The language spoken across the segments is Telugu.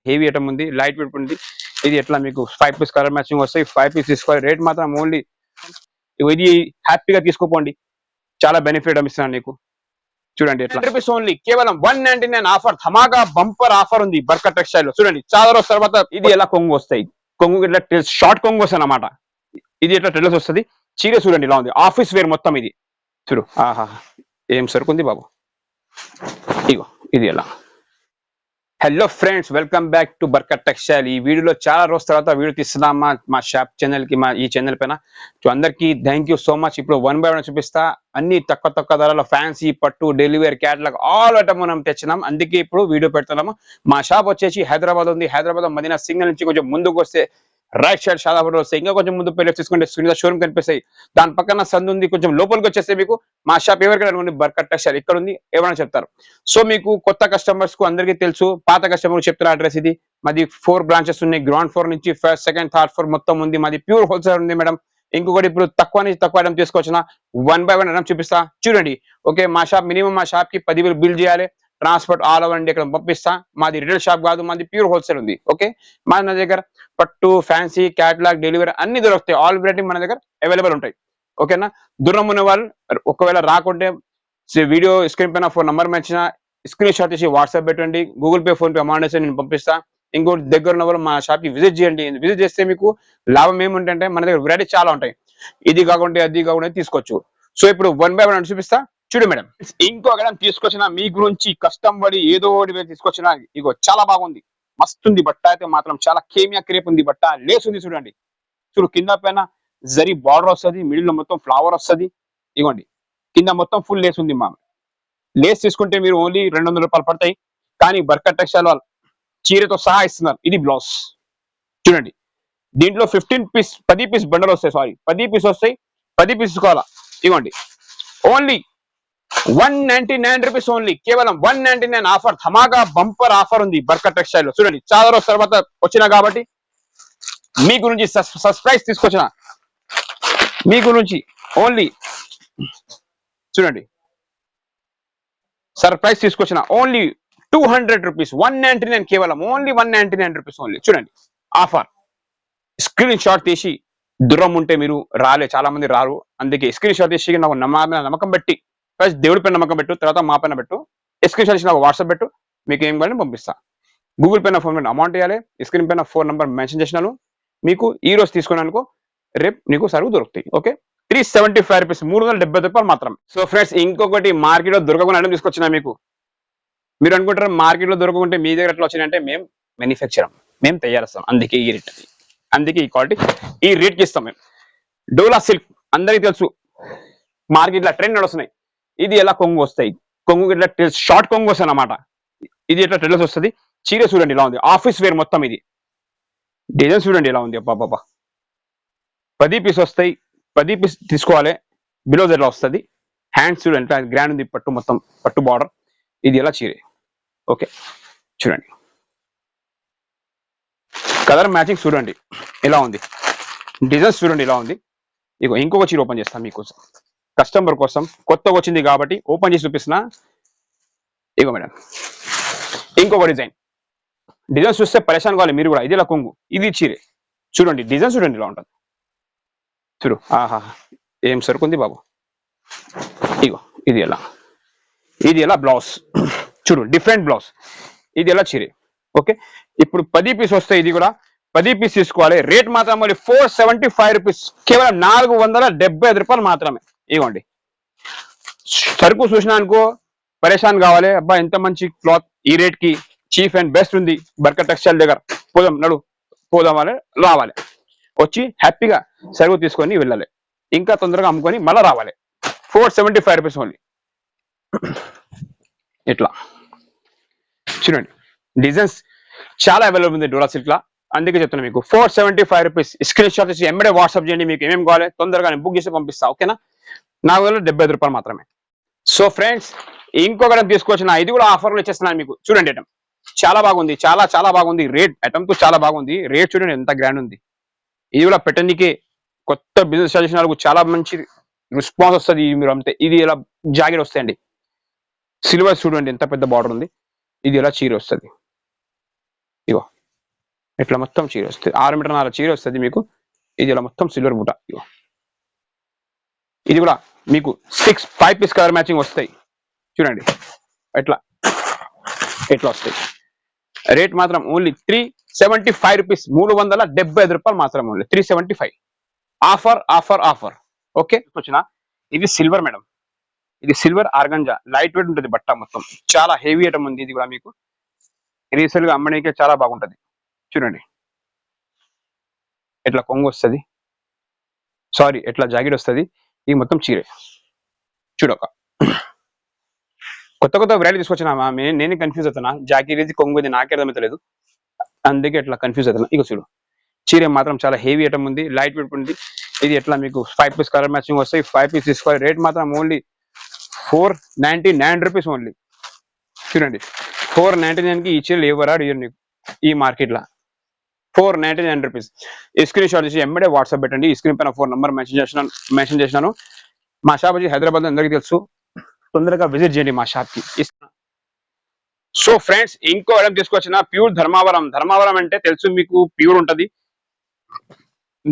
హెవీ ఐటమ్ ఉంది, లైట్ వెయిట్ ఉంది. ఇది ఎట్లా మీకు 5 పీస్ కలర్ మ్యాచింగ్ వస్తాయి. 5 పీస్ తీసుకోవాలి. రేట్ మాత్రం ఓన్లీ ఇది హ్యాపీగా తీసుకోపోండి. చాలా బెనిఫిట్ ఇస్తున్నాను నీకు. చూడండి ఎట్లా రూపీస్ ఓన్లీ కేవలం 199 ఆఫర్. ధమాకా బంపర్ ఆఫర్ ఉంది బర్కత్ టెక్స్టైల్ లో. చూడండి చాలా రోజుల తర్వాత ఇది ఎలా కొంగు వస్తాయి. కొంగు ఇట్లా షార్ట్ కొంగు వస్తాయి అన్నమాట. ఇది ఎట్లా ట్రెల్లస్ వస్తుంది. చీర చూడండి ఇలా ఉంది. ఆఫీస్ వేర్ మొత్తం ఇది చూడు. ఆహా ఏం సరుకుంది బాబు. ఇగో ఇది ఎలా. Hello friends, welcome back to Barkat textile. ఈ వీడియోలో చాలా రోజుల తర్వాత వీడియో తీస్తున్నాం మా షాప్ ఛానల్ కి, మా ఈ ఛానల్ పైన. అందరికీ థ్యాంక్ యూ సో మచ్. ఇప్పుడు 1 by 1 చూపిస్తా. అన్ని తక్కువ ధరలో ఫ్యాన్సీ, పట్టు, డెలివరీ, క్యాటలాగ్ ఆల్ ఐటమ్ మనం తెచ్చినాం. అందుకే ఇప్పుడు వీడియో పెడుతున్నాము. మా షాప్ వచ్చేసి హైదరాబాద్ ఉంది. హైదరాబాద్ మదీనా సిగ్నల్ నుంచి కొంచెం ముందుకు వస్తే రైట్ సైడ్ షాదాపూర్ వస్తాయి. ఇంకా కొంచెం ముందు పెళ్ళి తీసుకుంటే సునీత షోరూమ్ కనిపిస్తాయి. దాని పక్కన సందు ఉంది. కొంచెం లోపలికి వచ్చేస్తే మీకు మా షాప్ ఎవరికైనా అనుకోండి బర్కత్ టెక్స్టైల్ ఇక్కడ ఉంది, ఎవరైనా చెప్తారు. సో మీకు కొత్త కస్టమర్స్ కు అందరికీ తెలుసు, పాత కస్టమర్ చెప్తున్న అడ్రస్ ఇది. మాది 4 బ్రాంచెస్ ఉన్నాయి. గ్రౌండ్ ఫ్లోర్ నుంచి ఫస్ట్, సెకండ్, థర్డ్ ఫ్లోర్ మొత్తం ఉంది. మాది ప్యూర్ హోల్సేల్ ఉంది మేడం. ఇంకొకటి ఇప్పుడు తక్కువ నుంచి తక్కువ ఐటమ్ తీసుకొచ్చిన 1 by 1 ఐటమ్ చూపిస్తా. చూడండి. ఓకే, మా షాప్ మినిమం మా షాప్ కి 10,000 బిల్ చేయాలి. ట్రాన్స్పోర్ట్ ఆల్ ఓవర్ ఇండియా ఇక్కడ పంపిస్తా. మాది రిటైల్ షాప్ కాదు, మాది ప్యూర్ హోల్సేల్ ఉంది. ఓకే, మన దగ్గర పట్టు, ఫ్యాన్సీ, క్యాటలాగ్, డెలివరీ అన్ని దొరుకుతాయి. ఆల్ వెరైటీ మన దగ్గర అవైలబుల్ ఉంటాయి. ఓకేనా. దూరం ఉన్న వాళ్ళు ఒకవేళ రాకుంటే వీడియో స్క్రీన్ పైన 4 నంబర్ మెచ్చిన స్క్రీన్ షాట్ తీసి వాట్సాప్ పెట్టండి. Google pay, phone pay amount వేసి నేను పంపిస్తా. ఇంకోటి దగ్గర ఉన్న వాళ్ళు మా షాప్ కి విజిట్ చేయండి. విజిట్ చేస్తే మీకు లాభం ఏముంటే మన దగ్గర వెరైటీ చాలా ఉంటాయి. ఇది కాకుండా అది కాకుండా తీసుకోవచ్చు. సో ఇప్పుడు 1 by 1 చూపిస్తా. చూడు మేడం, ఇంకో ఐటమ్ తీసుకొచ్చిన మీ గురించి కష్టం పడి ఏదో ఒకటి తీసుకొచ్చిన. ఇగో చాలా బాగుంది, మస్తుంది బట్ట. అయితే మాత్రం చాలా కేమియా క్రేప్ ఉంది బట్ట. లేస్ ఉంది చూడండి. చూడు కింద పైన జరీ బార్డర్ వస్తుంది, మిడిల్ లో మొత్తం ఫ్లవర్ వస్తుంది. ఇగోండి కింద మొత్తం ఫుల్ లేస్ ఉంది. మా లేస్ తీసుకుంటే మీరు ఓన్లీ 200 రూపాయలు పడతాయి. కానీ బర్కత్ టెక్స్టైల్ వాళ్ళు చీరతో సహా ఇస్తున్నారు. ఇది బ్లౌజ్ చూడండి. దీంట్లో 10 పీస్ బండలు వస్తాయి. సారీ 10 పీస్ వస్తాయి. 10 పీస్ తీసుకోవాలా. ఇవ్వండి ఓన్లీ 199 రూపీస్ ఓన్లీ. కేవలం 199 ఆఫర్. ధమాకా బంపర్ ఆఫర్ ఉంది బర్కత్ టెక్స్టైల్ లో. చూడండి చాలా రోజుల తర్వాత వచ్చినా కాబట్టి మీ గురించి సర్ప్రైజ్ తీసుకొచ్చిన. మీ గురించి ఓన్లీ చూడండి సర్ప్రైజ్ తీసుకొచ్చిన. Only 200 rupees. 199 కేవలం ఓన్లీ 199 రూపీస్ ఓన్లీ. చూడండి ఆఫర్. స్క్రీన్ షాట్ తీసి దూరం ఉంటే మీరు రాలే, చాలా మంది రారు. అందుకే స్క్రీన్ షాట్ తీసి నాకు నమ్మకం పెట్టి, ఫస్ట్ దేవుడి పైన నమ్మకం పెట్టు, తర్వాత మా పైన పెట్టు. స్క్రీన్ షాట్ తీసి నాకు వాట్సాప్ పెట్టు. మీకు ఏం కావాలని పంపిస్తా. గూగుల్ పైన, ఫోన్ పైన అమౌంట్ ఇవ్వాలి. స్క్రీన్ పైన 4 నంబర్ మెన్షన్ చేసినాను. మీకు ఈ రోజు తీసుకున్నానుకో రేపు నీకు సరుకు దొరుకుతాయి. ఓకే, 375 రూపీస్, 370 రూపాయలు మాత్రం. సో ఫ్రెండ్స్, ఇంకొకటి మార్కెట్ లో దొరకకుండా ఐటమ్ తీసుకొచ్చిన మీకు. మీరు అనుకుంటారు మార్కెట్ లో దొరకకుంటే మీ దగ్గర ఎట్లా వచ్చినాయంటే మేము మ్యానుఫ్యాక్చర్, మేము తయారిస్తాం. అందుకే ఈ రేట్, అందుకే ఈ క్వాలిటీ, ఈ రేట్కి ఇస్తాం మేము. డోలా సిల్క్ అందరికీ తెలుసు, మార్కెట్ లో ట్రెండ్ నడుస్తున్నాయి. ఇది ఎలా కొంగు వస్తాయి. కొంగు ఇట్లా షార్ట్ కొంగు వస్తాయి అన్నమాట. ఇది ఎట్లా ట్రెల్లస్ వస్తుంది. చీర చూడండి ఇలా ఉంది. ఆఫీస్ వేర్ మొత్తం ఇది. డిజైన్ చూడండి ఎలా ఉంది. అబ్బాబ్బా 10 పీస్ వస్తాయి. 10 పీస్ తీసుకోవాలి. బిలో ఎట్లా వస్తుంది. హ్యాండ్స్ చూడండి గ్రాండ్ ఉంది. పట్టు మొత్తం పట్టు బార్డర్. ఇది ఎలా చీరే. ఓకే చూడండి కలర్ మ్యాచింగ్ చూడండి ఎలా ఉంది. డిజైన్స్ చూడండి ఎలా ఉంది. ఇగో ఇంకొక చీర ఓపెన్ చేస్తాను మీకోసం, కస్టమర్ కోసం. కొత్తగా వచ్చింది కాబట్టి ఓపెన్ చేసి చూపిస్తున్నా. ఇగో మేడం ఇంకొక డిజైన్. డిజైన్స్ చూస్తే పరేషాన్ కావాలి మీరు కూడా. ఇది ఎలా కొంగు, ఇది చీరే. చూడండి డిజైన్ చూడండి ఇలా ఉంటుంది. చూడు ఆహా ఏం సరుకుంది బాబు. ఇగో ఇది ఎలా, ఇది ఎలా బ్లౌజ్. చూడు డిఫరెంట్ బ్లౌజ్. ఇది ఎలా చీరే. ఓకే, ఇప్పుడు 10 పీస్ వస్తాయి. ఇది కూడా 10 పీస్ తీసుకోవాలి. రేట్ మాత్రం మరి 475 రూపీస్. కేవలం 475 రూపాయలు మాత్రమే. ఇవ్వండి సరుకు చూసినా అనుకో పరేషాన్ కావాలి. అబ్బా ఎంత మంచి క్లాత్, ఈ రేట్ కి చీఫ్ అండ్ బెస్ట్ ఉంది బర్కత్ టెక్స్టైల్ దగ్గర. పోదాం నడు, పోదాం రావాలి. వచ్చి హ్యాపీగా సరుకు తీసుకొని వెళ్ళాలి. ఇంకా తొందరగా అమ్ముకొని మళ్ళీ రావాలి. 475 రూపీస్ ఓన్లీ. ఇట్లా చూడండి డిజైన్స్ చాలా అవైలబుల్ ఉంది డోలా సిల్క్ లా. అందుకే చెప్తున్నా మీకు 475 రూపీస్. స్క్రీన్ షాట్ చేసి ఎంబడే వాట్సాప్ చేయండి. మీకు ఏమేమి కావాలి తొందరగా బుక్ చేసి పంపిస్తా. ఓకేనా. 475 రూపాయలు మాత్రమే. సో ఫ్రెండ్స్, ఇంకొకటి తీసుకొచ్చిన. ఇది కూడా ఆఫర్లు ఇచ్చేస్తున్నాను మీకు. చూడండి ఐటమ్ చాలా బాగుంది, చాలా చాలా బాగుంది. రేట్ ఐటమ్ తో చాలా బాగుంది. రేట్ చూడండి ఎంత గ్రాండ్ ఉంది. ఇది కూడా పెట్టడానికి కొత్త బిజినెస్ స్టార్ట్ చేసిన వాళ్ళకు చాలా మంచి రెస్పాన్స్ వస్తుంది. మీరు అమ్మితే ఇది ఇలా జాకెట్ వస్తాయండి. సిల్వర్ చూడండి ఎంత పెద్ద బార్డర్ ఉంది. ఇది ఎలా చీర వస్తుంది. ఇగో ఇట్లా మొత్తం చీర వస్తుంది 6 మీటర్ల చీర వస్తుంది మీకు. ఇది ఇలా మొత్తం సిల్వర్ బూట. ఇది కూడా మీకు 5 పీస్ కలర్ మ్యాచింగ్ వస్తాయి చూడండి. ఎట్లా వస్తాయి. రేట్ మాత్రం ఓన్లీ 375 రూపీస్, 375 రూపాయలు మాత్రం ఓన్లీ 375. ఆఫర్. ఓకే వచ్చిన ఇది సిల్వర్ మేడం. ఇది సిల్వర్ ఆర్గంజా లైట్ వెయిట్ ఉంటుంది బట్ట మొత్తం. చాలా హెవీ ఐటమ్ ఉంది. ఇది కూడా మీకు రీసేల్ గా అమ్మడానికి చాలా బాగుంటది. చూడండి ఎట్లా కొంగు వస్తుంది, సారీ ఎట్లా జాకెట్ వస్తుంది. ఇది మొత్తం చీరే. చూడక కొత్త వెరైటీ తీసుకొచ్చినా నేను కన్ఫ్యూజ్ అవుతున్నా. జాకెట్ ఇది కొంగు ఇది నాకే అర్థమవుతలేదు, అందుకే ఎట్లా కన్ఫ్యూజ్ అవుతున్నా. ఇక చూడు చీర మాత్రం చాలా హెవీ ఐటమ్ ఉంది, లైట్ వెయిట్ ఉంది. ఇది ఎట్లా మీకు 5 పీస్ కలర్ మ్యాచింగ్ వస్తాయి. 5 పీస్ తీసుకోవాలి. రేట్ మాత్రం ఓన్లీ 499 రూపీస్ ఓన్లీ. చూడండి 499 కి ఈ చీరలు ఎవరు అడిగారు నీకు ఈ మార్కెట్ లో. 499 రూపీస్. ఈ స్క్రీన్ షాట్ చేసి ఎంబడే వాట్సాప్ పెట్టండి. ఈ స్క్రీన్ పైన 4 నంబర్ మెన్షన్ చేసినాను. మా షాప్ వచ్చి హైదరాబాద్ అందరికీ తెలుసు, తొందరగా విజిట్ చేయండి మా షాప్ కి. సో ఫ్రెండ్స్ ఇంకో ఐటమ్ తీసుకొచ్చిన ప్యూర్ ధర్మావరం అంటే తెలుసు మీకు, ప్యూర్ ఉంటది.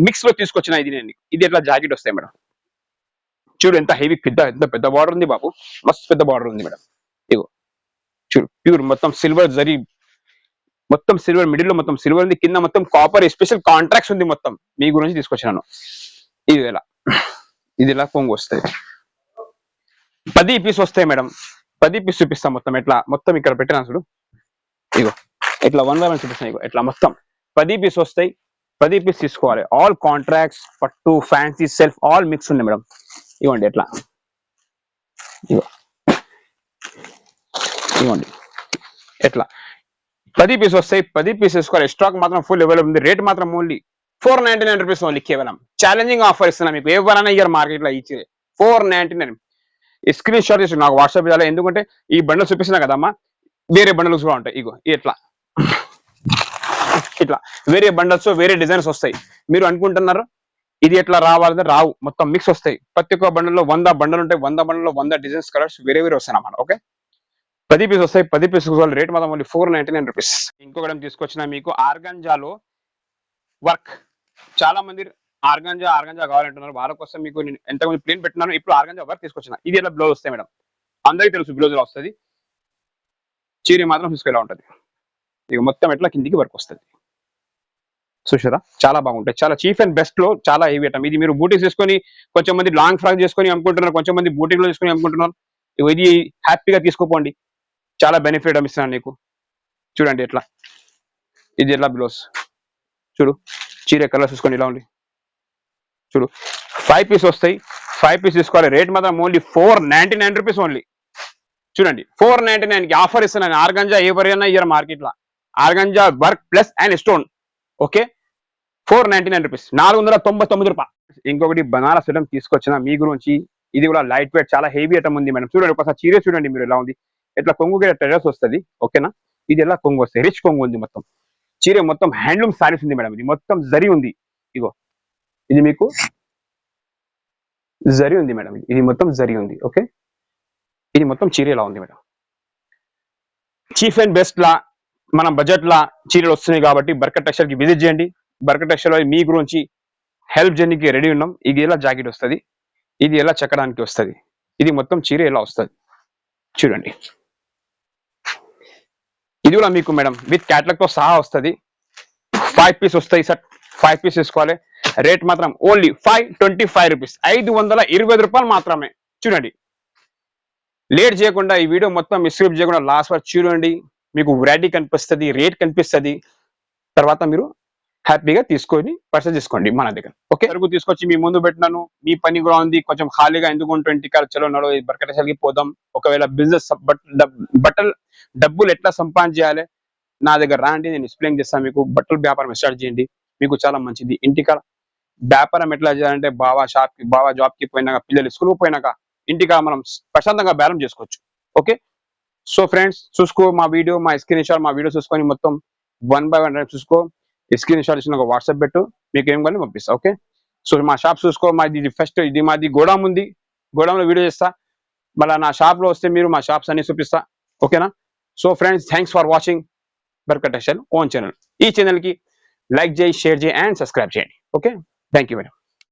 మిక్స్ లో తీసుకొచ్చిన ఇది ఎట్లా జాకెట్ వస్తాయి మేడం. చూడు ఎంత హెవీ ఎంత పెద్ద బార్డర్ ఉంది బాబు, మస్తు పెద్ద బార్డర్ ఉంది మేడం. ఇగో చూడు ప్యూర్ మొత్తం సిల్వర్ జరీ, మొత్తం సిల్వర్, మిడిల్ లో మొత్తం సిల్వర్ ఉంది, కింద మొత్తం కాపర్ స్పెషల్ కాంట్రాక్ట్స్ ఉంది. మొత్తం మీ గురించి తీసుకొచ్చినాను. ఇది ఇలా కొంగు వస్తాయి. 10 పీస్ వస్తాయి మేడం. 10 పీస్ చూపిస్తాం మొత్తం. మొత్తం ఇక్కడ పెట్టినా చూడు. ఇగో ఇట్లా 1 by 1 చూపిస్తాను. ఇగో ఇట్లా మొత్తం 10 పీస్ వస్తాయి. 10 పీస్ తీసుకోవాలి. ఆల్ కాంట్రాక్ట్స్, పట్టు, ఫ్యాన్సీ, సెల్ఫ్ ఆల్ మిక్స్ ఉంది మేడం. ఇవ్వండి ఎట్లా, ఇవ్వండి ఎట్లా 10 పీస్ వస్తాయి. 10 పీస్ తీసుకోవాలి. స్టాక్ మాత్రం ఫుల్ అవైలబుల్ ఉంది. రేట్ మాత్రం ఓన్లీ 499 రూపీస్ ఓన్లీ. కేవలం ఛాలెంజింగ్ ఆఫర్ ఇస్తున్నా మీకు. ఎవరైనా ఇయర్ మార్కెట్ లో ఇచ్చి 499. ఈ స్క్రీన్ షాట్ చేసి నాకు వాట్సాప్ చేయాలి. ఎందుకంటే ఈ బండల్ చూపిస్తున్నా కదమ్మా, వేరే బండల్స్ కూడా ఉంటాయి. ఇగో ఇట్లా వేరే బండల్స్, వేరే డిజైన్స్ వస్తాయి. మీరు అనుకుంటున్నారు ఇది ఎట్లా రావాలంటే రావు, మొత్తం మిక్స్ వస్తాయి. ప్రతి ఒక్క బండల్లో 100 బండలు ఉంటాయి. 100 బండల్లో 100 డిజైన్స్, కలర్స్ వేరే వస్తాయి అన్నమాట. ఓకే 10 పీస్ వస్తాయి. 10 పీస్ రేట్ మాత్రం ఓన్లీ 499 రూపీస్. ఇంకొకటి తీసుకొచ్చిన మీకు ఆర్గంజాలో వర్క్. చాలా మంది ఆర్గంజా కావాలంటున్నారు. వాళ్ళ కోసం మీకు నేను ఎంతమంది ప్లేన్ పెట్టినాను. ఇప్పుడు ఆర్గంజా వర్క్ తీసుకొచ్చిన. ఇది ఎలా బ్లౌజ్ వస్తాయి మేడం, అందరికీ తెలుసు బ్లౌజ్ ఎలా వస్తుంది. చీర మాత్రం తీసుకెలా ఉంటుంది. ఇక మొత్తం ఎట్లా కిందికి వర్క్ వస్తుంది. చూసారా చాలా బాగుంటాయి. చాలా చీప్ అండ్ బెస్ట్ లో చాలా హెవీ ఐటమ్. ఇది మీరు బూటీస్ చేసుకొని, కొంచెం మంది లాంగ్ ఫ్రాక్ చేసుకొని అమ్ముకుంటున్నారు, కొంచెం మంది బూటీలో చేసుకొని అమ్ముకుంటున్నారు. ఇది హ్యాపీగా తీసుకోపోండి. చాలా బెనిఫిట్ ఇస్తున్నాను నీకు. చూడండి ఎట్లా, ఇది ఎట్లా బ్లౌజ్ చూడు. చీర కలర్ చూసుకొని ఇలా ఉంది చూడు. 5 పీస్ వస్తాయి. 5 పీస్ తీసుకోవాలి. రేట్ మాత్రం ఓన్లీ 499 రూపీస్ ఓన్లీ. చూడండి 499 కి ఆఫర్ ఇస్తున్నాను. ఆర్గంజా ఎవరైనా ఇయర్ మార్కెట్ లో organza work plus and stone. Okay 499 rupees, 499 రూపాయలు. ఇంకొకటి బనారస్ ఐటమ్ తీసుకొచ్చిన మీ గురించి. ఇది కూడా లైట్ వెయిట్, చాలా హెవీ ఐటమ్ ఉంది మేడం. చూడండి ఒకసారి చీర చూడండి మీరు ఎలా ఉంది. ఇట్లా కొంగు టెరస్ వస్తుంది. ఓకేనా, ఇది ఎలా కొంగు వస్తాయి. రిచ్ కొంగు ఉంది. మొత్తం చీర మొత్తం హ్యాండ్లూమ్ సారీస్ ఉంది మేడం. ఇది మొత్తం జరీ ఉంది. ఇగో ఇది మీకు జరీ ఉంది మేడం. ఇది మొత్తం జరీ ఉంది. ఓకే ఇది మొత్తం చీర ఎలా ఉంది మేడం. చీఫ్ అండ్ బెస్ట్ లా మన బడ్జెట్ లా చీరలు వస్తున్నాయి కాబట్టి బర్కత్ టెక్స్టైల్ కి విజిట్ చేయండి. బర్కత్ టెక్స్టైల్ మీ గురించి హెల్ప్ చేయడానికి రెడీ ఉన్నాం. ఇది ఎలా జాకెట్ వస్తుంది, ఇది ఎలా చెక్కడానికి వస్తుంది, ఇది మొత్తం చీర ఎలా వస్తుంది చూడండి. ఇది కూడా మీకు మేడం విత్ క్యాటలాగ్ తో సహా వస్తుంది. 5 పీస్ వస్తాయి సార్. 5 పీస్ తీసుకోవాలి. రేట్ మాత్రం ఓన్లీ 525 రూపీస్, 525 రూపాయలు మాత్రమే. చూడండి లేట్ చేయకుండా ఈ వీడియో మొత్తం స్కిప్ చేయకుండా లాస్ట్ వరకు చూడండి. మీకు వెరైటీ కనిపిస్తుంది, రేట్ కనిపిస్తుంది. తర్వాత మీరు హ్యాపీగా తీసుకొని పర్చేస్ చేసుకోండి మన దగ్గర. ఓకే సరుకు తీసుకొచ్చి మీ ముందు పెట్టినాను. మీ పని కూడా ఉంది కొంచెం ఖాళీగా, ఎందుకు 20 కాలు చలో నడో బర్కత్ టెక్స్టైల్ కి పోదాం. ఒకవేళ బిజినెస్ బట్టలు డబ్బులు ఎట్లా సంపాదించాలి నా దగ్గర రాండి, నేను ఎక్స్ప్లెయిన్ చేస్తాను మీకు. బట్టల వ్యాపారం స్టార్ట్ చేయండి, మీకు చాలా మంచిది. ఇంటికాడ వ్యాపారం ఎట్లా చేయాలంటే బావా జాబ్ కి పోయినాక, పిల్లలు స్కూల్కి పోయినాక ఇంటికాడ మనం ప్రశాంతంగా బ్యాలెన్స్ చేసుకోవచ్చు. ఓకే సో ఫ్రెండ్స్ చూసుకో మా వీడియో, మా స్క్రీన్ షాట్, మా వీడియో చూసుకొని మొత్తం 1 by 1 చూసుకో. స్క్రీన్ షాట్ ఇచ్చిన వాట్సాప్ పెట్టు, మీకు ఏం కానీ పంపిస్తా. ఓకే సో మా షాప్ చూసుకో. మాది ఫస్ట్ ఇది మాది గోడాం ఉంది. గోడాంలో వీడియో చేస్తా. మళ్ళీ నా షాప్ లో వస్తే మీరు మా షాప్స్ అన్ని చూపిస్తా. ఓకేనా so friends thanks for watching Barkat textile own channel. ఈ ఛానల్ కి లైక్ చేయి, షేర్ చేయి అండ్ సబ్స్క్రైబ్ చేయండి. Okay, thank you madam.